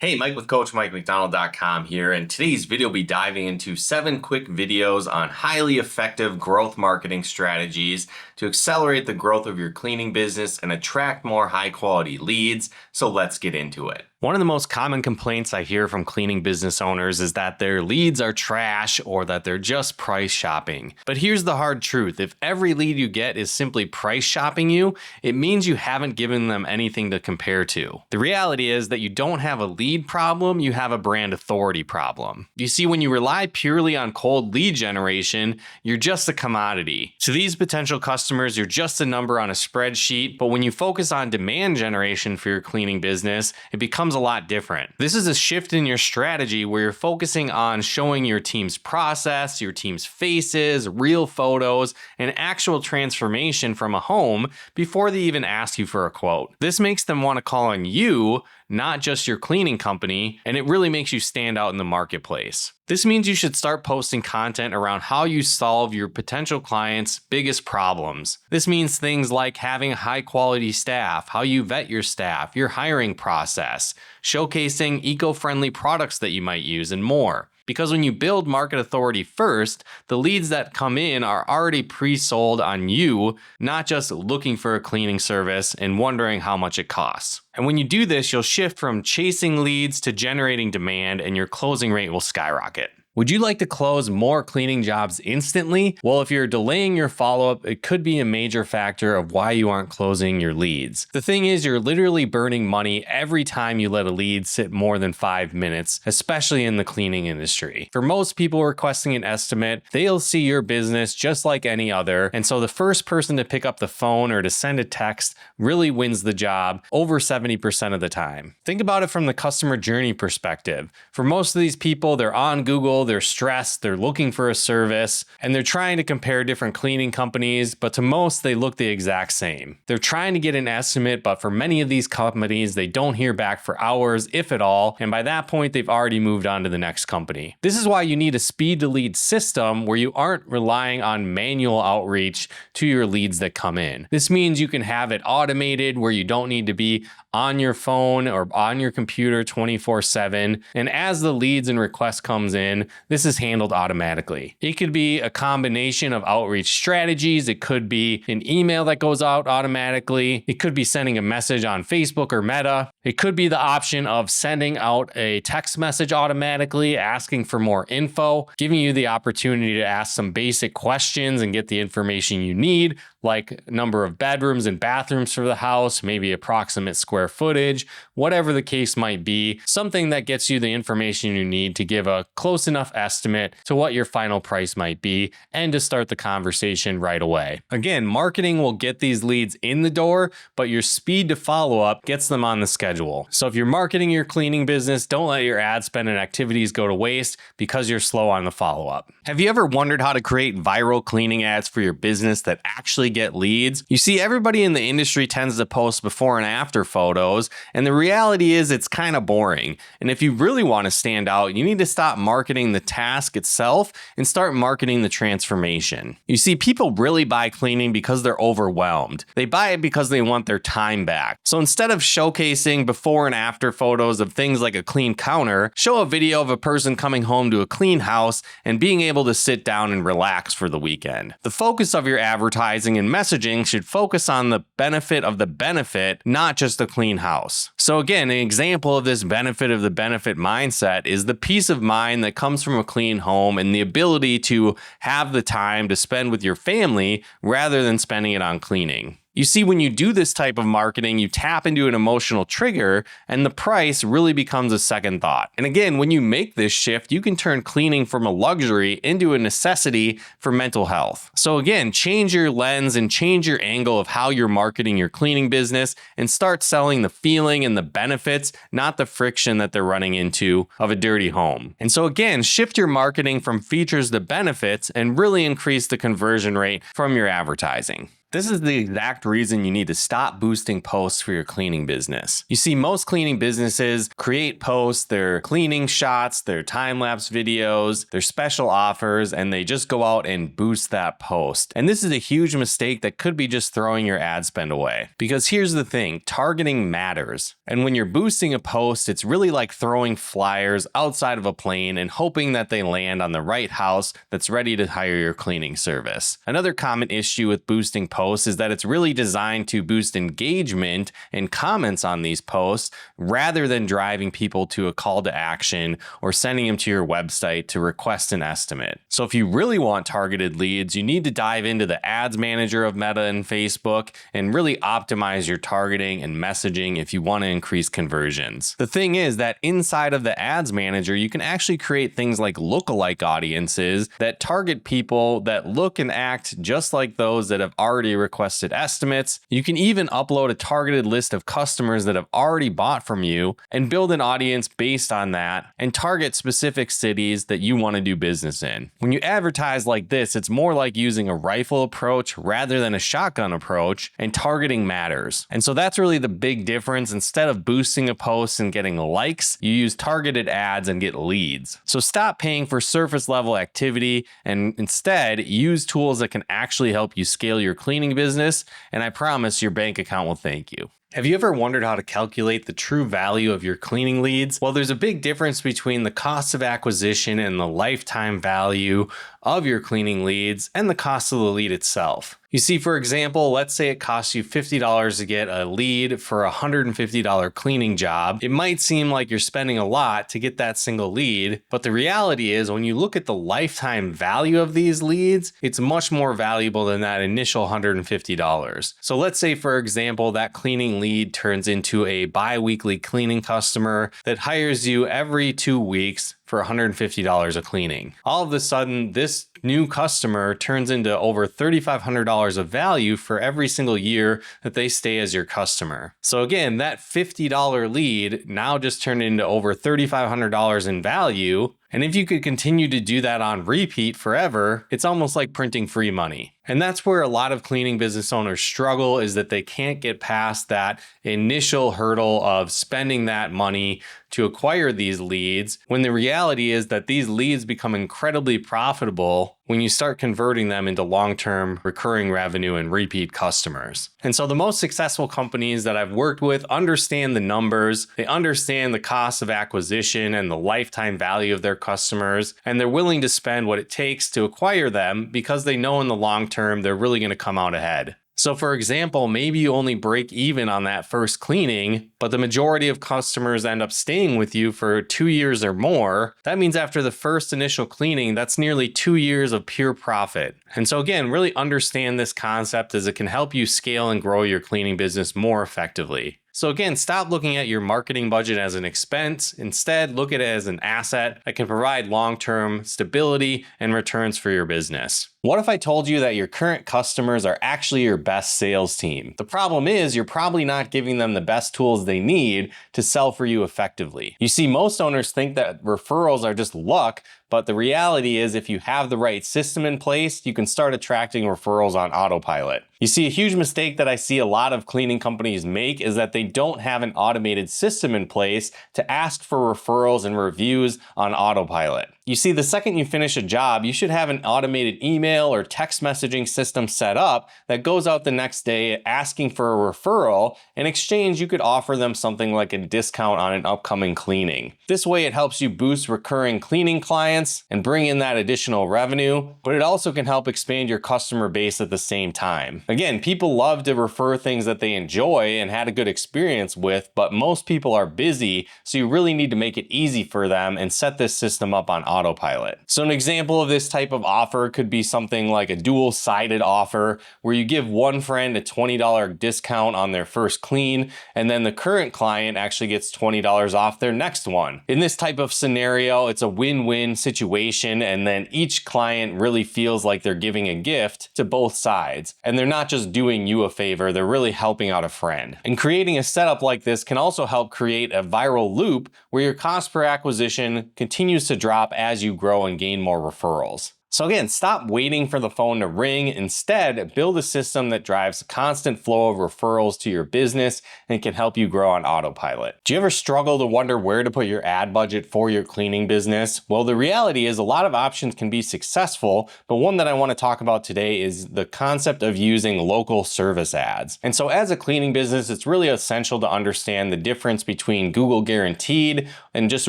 Hey, Mike with CoachMikeMcDonald.com here, and today's video will be diving into 7 quick videos on highly effective growth marketing strategies to accelerate the growth of your cleaning business and attract more high-quality leads. So let's get into it. One of the most common complaints I hear from cleaning business owners is that their leads are trash or that they're just price shopping. But here's the hard truth. If every lead you get is simply price shopping you, it means you haven't given them anything to compare to. The reality is that you don't have a lead problem, you have a brand authority problem. You see, when you rely purely on cold lead generation, you're just a commodity. To these potential customers, you're just a number on a spreadsheet, but when you focus on demand generation for your cleaning business, it becomes a lot different. This is a shift in your strategy where you're focusing on showing your team's process, your team's faces, real photos, and actual transformation from a home before they even ask you for a quote. This makes them want to call on you, not just your cleaning company, and it really makes you stand out in the marketplace. This means you should start posting content around how you solve your potential clients' biggest problems. This means things like having high quality staff, how you vet your staff, your hiring process, showcasing eco-friendly products that you might use, and more. Because when you build market authority first, the leads that come in are already pre-sold on you, not just looking for a cleaning service and wondering how much it costs. And when you do this, you'll shift from chasing leads to generating demand, and your closing rate will skyrocket. Would you like to close more cleaning jobs instantly? Well, if you're delaying your follow-up, it could be a major factor of why you aren't closing your leads. The thing is, you're literally burning money every time you let a lead sit more than 5 minutes, especially in the cleaning industry. For most people requesting an estimate, they'll see your business just like any other, and so the first person to pick up the phone or to send a text really wins the job over 70% of the time. Think about it from the customer journey perspective. For most of these people, they're on Google, they're stressed, they're looking for a service, and they're trying to compare different cleaning companies, but to most, they look the exact same. They're trying to get an estimate, but for many of these companies, they don't hear back for hours, if at all, and by that point, they've already moved on to the next company. This is why you need a speed to lead system where you aren't relying on manual outreach to your leads that come in. This means you can have it automated where you don't need to be on your phone or on your computer 24/7, and as the leads and requests comes in, this is handled automatically. It could be a combination of outreach strategies. It could be an email that goes out automatically. It could be sending a message on Facebook or Meta. It could be the option of sending out a text message automatically, asking for more info, giving you the opportunity to ask some basic questions and get the information you need, like number of bedrooms and bathrooms for the house, maybe approximate square footage, whatever the case might be, something that gets you the information you need to give a close enough estimate to what your final price might be and to start the conversation right away. Again, marketing will get these leads in the door, but your speed to follow up gets them on the schedule. So if you're marketing your cleaning business, don't let your ad spend and activities go to waste because you're slow on the follow up. Have you ever wondered how to create viral cleaning ads for your business that actually get leads? You see, everybody in the industry tends to post before and after photos, and the reality is it's kind of boring. And if you really want to stand out, you need to stop marketing the task itself and start marketing the transformation. You see, people really buy cleaning because they're overwhelmed. They buy it because they want their time back. So instead of showcasing before and after photos of things like a clean counter, show a video of a person coming home to a clean house and being able to sit down and relax for the weekend. The focus of your advertising and messaging should focus on the benefit of the benefit, not just a clean house. So again, an example of this benefit of the benefit mindset is the peace of mind that comes from a clean home and the ability to have the time to spend with your family rather than spending it on cleaning. You see, when you do this type of marketing, you tap into an emotional trigger and the price really becomes a second thought. And again, when you make this shift, you can turn cleaning from a luxury into a necessity for mental health. So again, change your lens and change your angle of how you're marketing your cleaning business and start selling the feeling and the benefits, not the friction that they're running into of a dirty home. And so again, shift your marketing from features to benefits and really increase the conversion rate from your advertising. This is the exact reason you need to stop boosting posts for your cleaning business. You see, most cleaning businesses create posts, their cleaning shots, their time-lapse videos, their special offers, and they just go out and boost that post. And this is a huge mistake that could be just throwing your ad spend away. Because here's the thing, targeting matters. And when you're boosting a post, it's really like throwing flyers outside of a plane and hoping that they land on the right house that's ready to hire your cleaning service. Another common issue with boosting posts is that it's really designed to boost engagement and comments on these posts rather than driving people to a call to action or sending them to your website to request an estimate. So if you really want targeted leads, you need to dive into the ads manager of Meta and Facebook and really optimize your targeting and messaging if you want to increase conversions. The thing is that inside of the ads manager, you can actually create things like lookalike audiences that target people that look and act just like those that have already requested estimates. You can even upload a targeted list of customers that have already bought from you and build an audience based on that and target specific cities that you want to do business in. When you advertise like this, it's more like using a rifle approach rather than a shotgun approach, and targeting matters. And so that's really the big difference. Instead of boosting a post and getting likes, you use targeted ads and get leads. So stop paying for surface level activity and instead use tools that can actually help you scale your cleaning business, and I promise your bank account will thank you. Have you ever wondered how to calculate the true value of your cleaning leads? Well, there's a big difference between the cost of acquisition and the lifetime value of your cleaning leads and the cost of the lead itself. You see, for example, let's say it costs you $50 to get a lead for a $150 cleaning job. It might seem like you're spending a lot to get that single lead, but the reality is when you look at the lifetime value of these leads, it's much more valuable than that initial $150. So let's say, for example, that cleaning lead turns into a bi-weekly cleaning customer that hires you every 2 weeks for $150 of cleaning. All of a sudden, this new customer turns into over $3,500 of value for every single year that they stay as your customer. So again, that $50 lead now just turned into over $3,500 in value. And if you could continue to do that on repeat forever, it's almost like printing free money. And that's where a lot of cleaning business owners struggle, is that they can't get past that initial hurdle of spending that money to acquire these leads, when the reality is that these leads become incredibly profitable when you start converting them into long-term recurring revenue and repeat customers. And so the most successful companies that I've worked with understand the numbers, they understand the cost of acquisition and the lifetime value of their customers, and they're willing to spend what it takes to acquire them because they know in the long term they're really going to come out ahead. So for example, maybe you only break even on that first cleaning, but the majority of customers end up staying with you for 2 years or more. That means after the first initial cleaning, that's nearly 2 years of pure profit. And so again, really understand this concept, as it can help you scale and grow your cleaning business more effectively. So again, stop looking at your marketing budget as an expense. Instead, look at it as an asset that can provide long-term stability and returns for your business. What if I told you that your current customers are actually your best sales team? The problem is you're probably not giving them the best tools they need to sell for you effectively. You see, most owners think that referrals are just luck, but the reality is if you have the right system in place, you can start attracting referrals on autopilot. You see, a huge mistake that I see a lot of cleaning companies make is that they don't have an automated system in place to ask for referrals and reviews on autopilot. You see, the second you finish a job, you should have an automated email or text messaging system set up that goes out the next day asking for a referral. In exchange, you could offer them something like a discount on an upcoming cleaning. This way, it helps you boost recurring cleaning clients and bring in that additional revenue, but it also can help expand your customer base at the same time. Again, people love to refer things that they enjoy and had a good experience with, but most people are busy, so you really need to make it easy for them and set this system up on autopilot. So an example of this type of offer could be something like a dual-sided offer where you give one friend a $20 discount on their first clean, and then the current client actually gets $20 off their next one. In this type of scenario, it's a win-win situation, and then each client really feels like they're giving a gift to both sides, and they're not just doing you a favor, they're really helping out a friend. And creating a setup like this can also help create a viral loop where your cost per acquisition continues to drop as you grow and gain more referrals. So again, stop waiting for the phone to ring. Instead, build a system that drives a constant flow of referrals to your business and can help you grow on autopilot. Do you ever struggle to wonder where to put your ad budget for your cleaning business? Well, the reality is a lot of options can be successful, but one that I want to talk about today is the concept of using local service ads. And so as a cleaning business, it's really essential to understand the difference between Google Guaranteed and just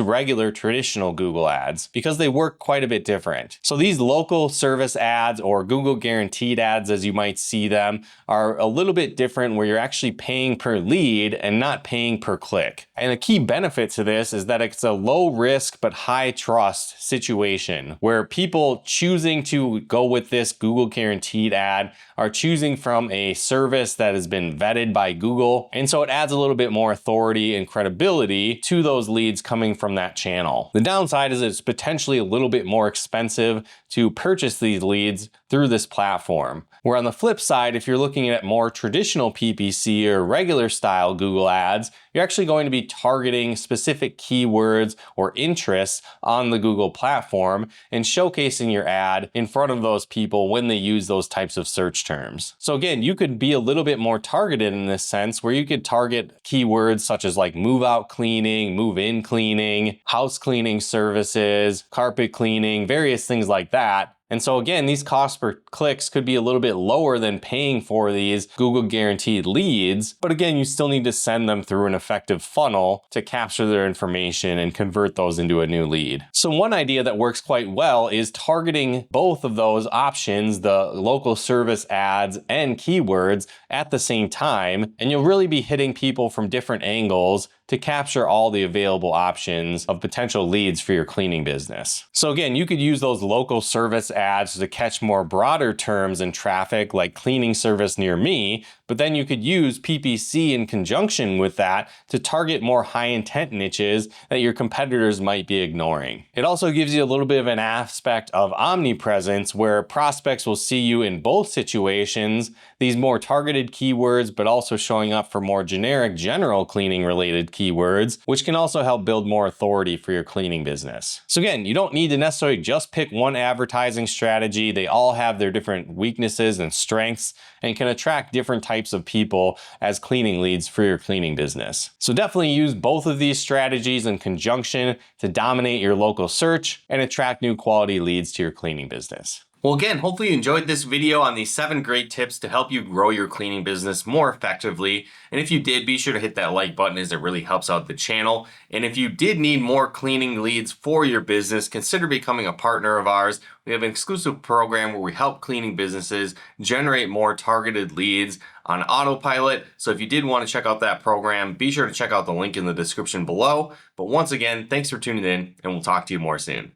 regular traditional Google ads, because they work quite a bit different. So these local service ads, or Google Guaranteed ads as you might see them, are a little bit different, where you're actually paying per lead and not paying per click. And a key benefit to this is that it's a low risk but high trust situation, where people choosing to go with this Google Guaranteed ad are choosing from a service that has been vetted by Google. And so it adds a little bit more authority and credibility to those leads coming from that channel. The downside is it's potentially a little bit more expensive to purchase these leads through this platform. Where on the flip side, if you're looking at more traditional PPC or regular style Google ads, you're actually going to be targeting specific keywords or interests on the Google platform and showcasing your ad in front of those people when they use those types of search terms. So again, you could be a little bit more targeted in this sense, where you could target keywords such as like move out cleaning, move in cleaning, house cleaning services, carpet cleaning, various things like that. And so again, these costs per clicks could be a little bit lower than paying for these Google Guaranteed leads, but again, you still need to send them through an effective funnel to capture their information and convert those into a new lead. So one idea that works quite well is targeting both of those options, the local service ads and keywords, at the same time, and you'll really be hitting people from different angles to capture all the available options of potential leads for your cleaning business. So again, you could use those local service ads to catch more broader terms and traffic, like cleaning service near me, but then you could use PPC in conjunction with that to target more high intent niches that your competitors might be ignoring. It also gives you a little bit of an aspect of omnipresence, where prospects will see you in both situations, these more targeted keywords, but also showing up for more generic general cleaning related keywords, which can also help build more authority for your cleaning business. So again, you don't need to necessarily just pick one advertising strategy. They all have their different weaknesses and strengths and can attract different types of people as cleaning leads for your cleaning business. So definitely use both of these strategies in conjunction to dominate your local search and attract new quality leads to your cleaning business. Well, again, hopefully you enjoyed this video on these 7 great tips to help you grow your cleaning business more effectively. And if you did, be sure to hit that like button, as it really helps out the channel. And if you did need more cleaning leads for your business, consider becoming a partner of ours. We have an exclusive program where we help cleaning businesses generate more targeted leads on autopilot. So if you did want to check out that program, be sure to check out the link in the description below. But once again, thanks for tuning in, and we'll talk to you more soon.